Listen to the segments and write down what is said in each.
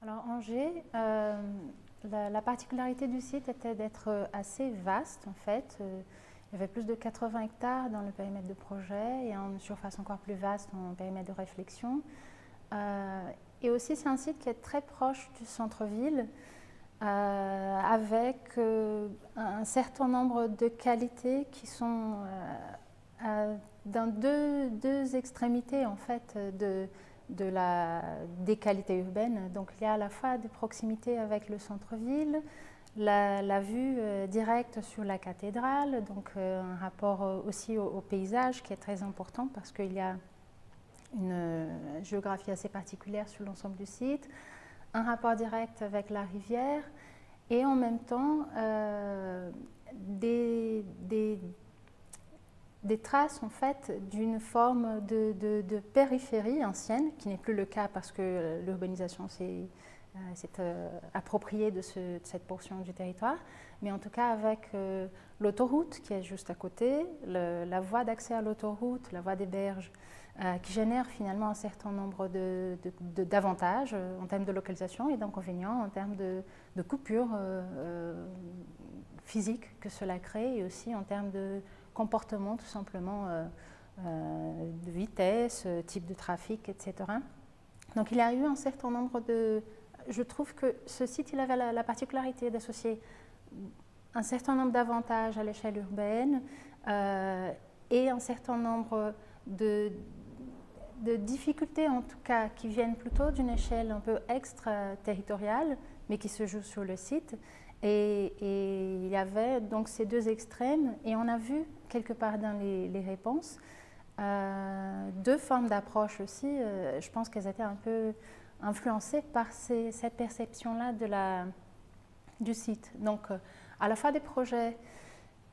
Alors Angers, la particularité du site était d'être assez vaste en fait. Il y avait plus de 80 hectares dans le périmètre de projet et une surface encore plus vaste en périmètre de réflexion. Et aussi c'est un site qui est très proche du centre-ville avec un certain nombre de qualités qui sont dans deux extrémités en fait des qualités urbaines. Donc il y a à la fois des proximités avec le centre-ville, la vue directe sur la cathédrale, donc un rapport aussi au paysage qui est très important parce qu'il y a une géographie assez particulière sur l'ensemble du site, un rapport direct avec la rivière et en même temps des traces en fait d'une forme de périphérie ancienne, qui n'est plus le cas parce que l'urbanisation s'est appropriée de cette portion du territoire, mais en tout cas avec l'autoroute qui est juste à côté, la voie d'accès à l'autoroute, la voie des berges, qui génère finalement un certain nombre d'avantages en termes de localisation et d'inconvénients en termes de coupures physiques que cela crée et aussi en termes de comportement tout simplement de vitesse, type de trafic, etc. Donc il y a eu un certain nombre de... Je trouve que ce site il avait la particularité d'associer un certain nombre d'avantages à l'échelle urbaine et un certain nombre de difficultés en tout cas qui viennent plutôt d'une échelle un peu extraterritoriale mais qui se jouent sur le site. Et il y avait donc ces deux extrêmes et on a vu quelque part dans les réponses deux formes d'approche aussi. Je pense qu'elles étaient un peu influencées par cette perception-là du site. Donc à la fois des projets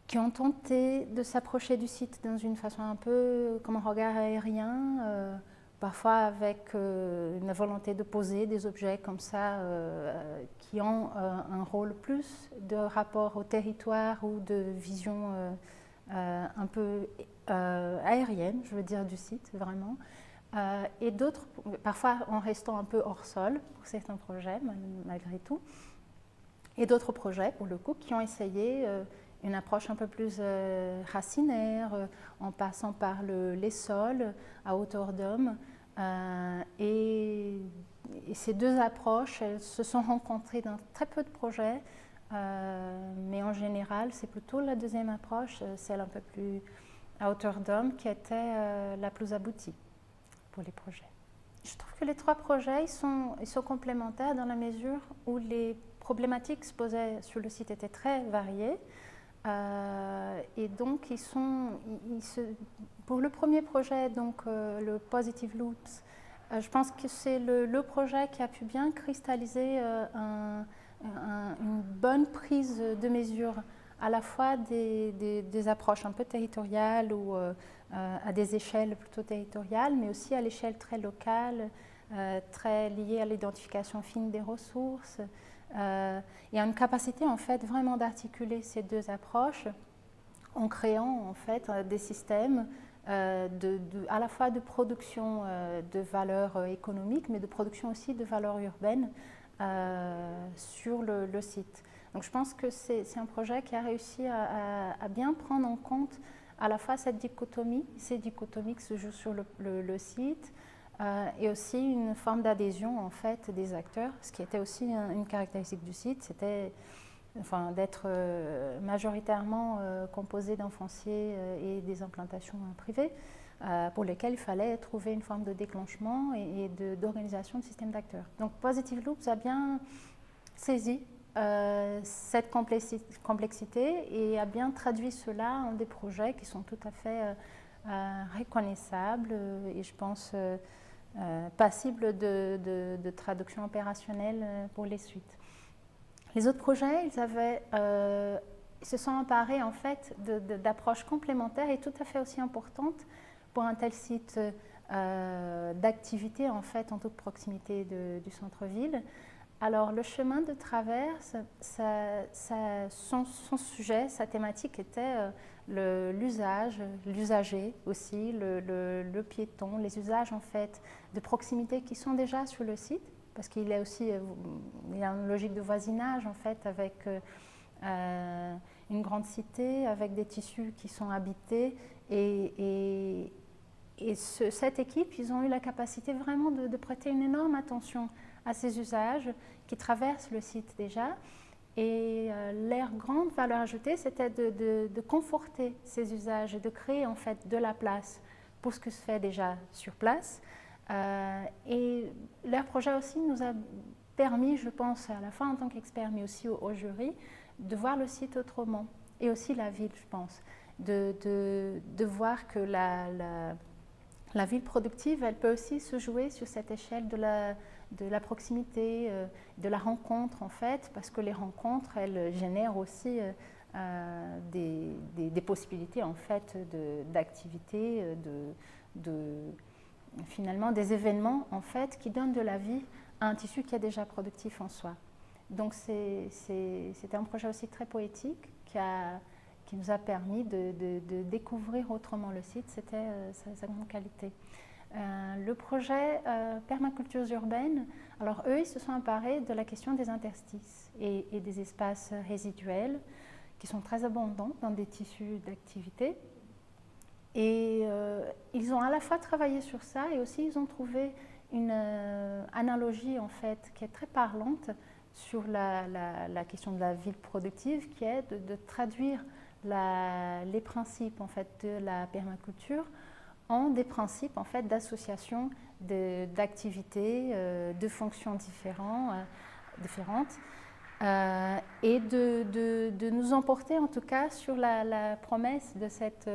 qui ont tenté de s'approcher du site dans une façon un peu comme un regard aérien, parfois avec une volonté de poser des objets comme ça qui ont un rôle plus de rapport au territoire ou de vision un peu aérienne, je veux dire, du site, vraiment. Et d'autres, parfois en restant un peu hors sol pour certains projets, malgré tout. Et d'autres projets, pour le coup, qui ont essayé une approche un peu plus racinaire, en passant par les sols à hauteur d'homme. Et ces deux approches, elles se sont rencontrées dans très peu de projets, mais en général, c'est plutôt la deuxième approche, celle un peu plus à hauteur d'homme, qui était la plus aboutie pour les projets. Je trouve que les trois projets ils sont complémentaires dans la mesure où les problématiques exposées sur le site étaient très variées. Et donc, pour le premier projet, donc, le Positive Loops, je pense que c'est le projet qui a pu bien cristalliser une bonne prise de mesure à la fois des approches un peu territoriales ou à des échelles plutôt territoriales, mais aussi à l'échelle très locale, très liée à l'identification fine des ressources. Il y a une capacité en fait vraiment d'articuler ces deux approches en créant en fait des systèmes à la fois de production de valeurs économiques, mais de production aussi de valeurs urbaines sur le site. Donc je pense que c'est un projet qui a réussi à bien prendre en compte à la fois ces dichotomies qui se jouent sur le site, et aussi une forme d'adhésion en fait des acteurs, ce qui était aussi une caractéristique du site, c'était d'être majoritairement composé d'un foncier et des implantations privées pour lesquelles il fallait trouver une forme de déclenchement et d'organisation de système d'acteurs. Donc Positive Loops a bien saisi cette complexité et a bien traduit cela en des projets qui sont tout à fait reconnaissables et je pense passibles de traduction opérationnelle pour les suites. Les autres projets, ils se sont emparés en fait d'approches complémentaires et tout à fait aussi importantes pour un tel site d'activité en fait en toute proximité du centre-ville. Alors le chemin de traverse, son sujet, sa thématique était l'usage, l'usager aussi, le piéton, les usages en fait de proximité qui sont déjà sur le site parce qu'il y a aussi il y a une logique de voisinage en fait avec une grande cité, avec des tissus qui sont habités et cette équipe, ils ont eu la capacité vraiment de prêter une énorme attention à ces usages qui traversent le site déjà. Et leur grande valeur ajoutée, c'était de conforter ces usages, de créer en fait de la place pour ce que se fait déjà sur place. Et leur projet aussi nous a permis, je pense, à la fois en tant qu'expert, mais aussi au jury, de voir le site autrement. Et aussi la ville, je pense. De voir que la ville productive, elle peut aussi se jouer sur cette échelle de la proximité, de la rencontre en fait, parce que les rencontres, elles génèrent aussi des possibilités en fait d'activités, finalement des événements en fait qui donnent de la vie à un tissu qui est déjà productif en soi. Donc c'était un projet aussi très poétique qui nous a permis de découvrir autrement le site, c'était sa grande qualité. Le projet Permacultures urbaines, alors eux, ils se sont emparés de la question des interstices et des espaces résiduels qui sont très abondants dans des tissus d'activité. Et ils ont à la fois travaillé sur ça et aussi ils ont trouvé une analogie en fait qui est très parlante sur la question de la ville productive, qui est de traduire les principes en fait de la permaculture en des principes en fait d'association d'activités, de fonctions différentes et de nous emporter en tout cas sur la promesse de cette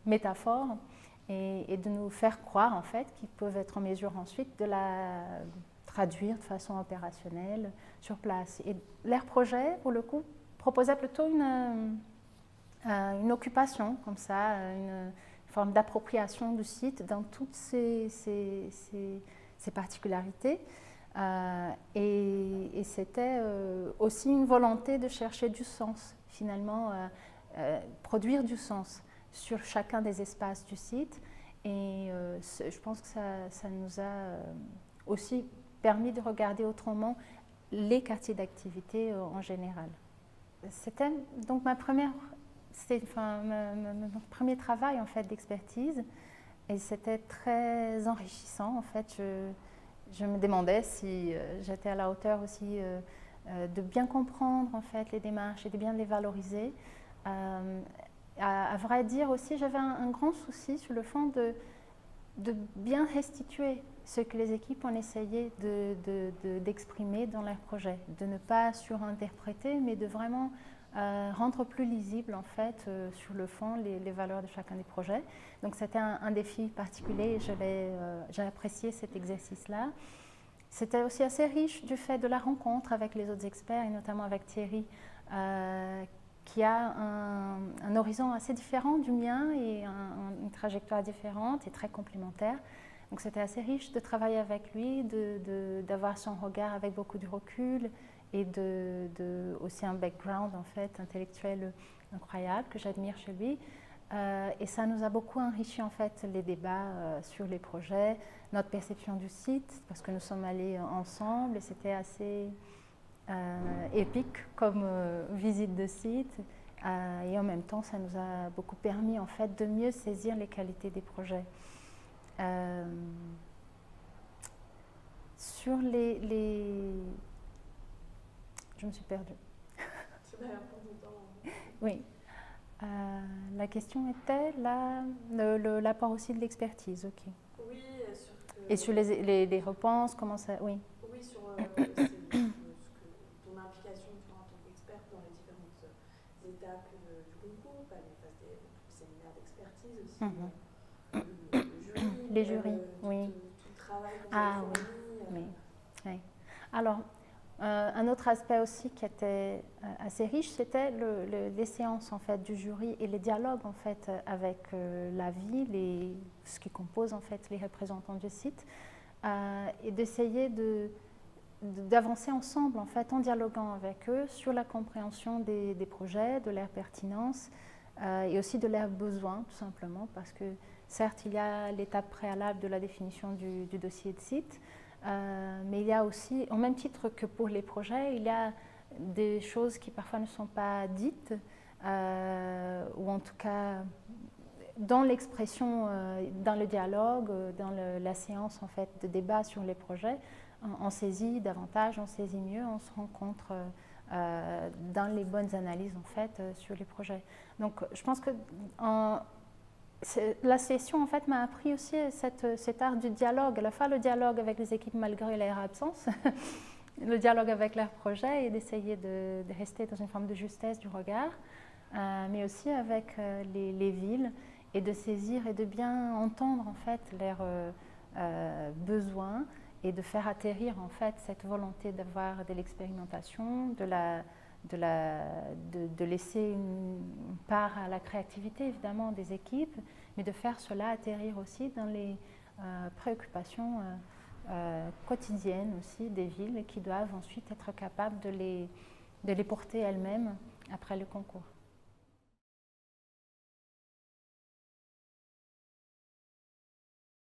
métaphore et de nous faire croire en fait qu'ils peuvent être en mesure ensuite de la traduire de façon opérationnelle sur place. Et leur projet, pour le coup, proposait plutôt une occupation comme ça, une forme d'appropriation du site dans toutes ses particularités. Et c'était aussi une volonté de chercher du sens, finalement, produire du sens sur chacun des espaces du site. Et je pense que ça nous a aussi permis de regarder autrement les quartiers d'activité en général. C'était donc mon premier travail en fait d'expertise et c'était très enrichissant en fait. Je me demandais si j'étais à la hauteur aussi de bien comprendre en fait les démarches et de bien les valoriser. À vrai dire aussi, j'avais un grand souci sur le fond de bien restituer ce que les équipes ont essayé d'exprimer dans leurs projets, de ne pas surinterpréter, mais de vraiment rendre plus lisible en fait sur le fond les valeurs de chacun des projets. Donc c'était un défi particulier et j'ai apprécié cet exercice-là. C'était aussi assez riche du fait de la rencontre avec les autres experts et notamment avec Thierry qui a un horizon assez différent du mien et une trajectoire différente et très complémentaire. Donc c'était assez riche de travailler avec lui, d'avoir son regard avec beaucoup de recul et aussi un background en fait intellectuel incroyable que j'admire chez lui. Et ça nous a beaucoup enrichi en fait les débats sur les projets, notre perception du site, parce que nous sommes allés ensemble et c'était assez épique comme visite de site. Et en même temps, ça nous a beaucoup permis en fait de mieux saisir les qualités des projets. Sur je me suis perdue. Oui. La question était l'apport aussi de l'expertise, ok. Oui, et sur les réponses, comment ça... Oui, oui sur ton implication en tant qu'expert dans les différentes étapes du concours, les phases des séminaires d'expertise aussi, le jury, les jurys, oui. Tout le travail que tu as fourni. Oui. Alors, un autre aspect aussi qui était assez riche, c'était les séances en fait du jury et les dialogues en fait avec la ville et ce qui compose en fait les représentants du site, et d'essayer d'avancer ensemble en fait en dialoguant avec eux sur la compréhension des projets, de leur pertinence et aussi de leurs besoins tout simplement, parce que certes il y a l'étape préalable de la définition du dossier de site. mais il y a aussi, au même titre que pour les projets, il y a des choses qui parfois ne sont pas dites, ou en tout cas dans l'expression, dans le dialogue, dans la séance en fait, de débat sur les projets, on saisit davantage, on saisit mieux, on se rencontre dans les bonnes analyses en fait, sur les projets. Donc je pense que la session en fait m'a appris aussi cet art du dialogue, à la fois le dialogue avec les équipes malgré leur absence, le dialogue avec leurs projets et d'essayer de rester dans une forme de justesse du regard, mais aussi avec les villes et de saisir et de bien entendre en fait leurs besoins et de faire atterrir en fait cette volonté d'avoir de l'expérimentation, de laisser une part à la créativité évidemment des équipes, mais de faire cela atterrir aussi dans les préoccupations quotidiennes aussi des villes qui doivent ensuite être capables de les porter elles-mêmes après le concours.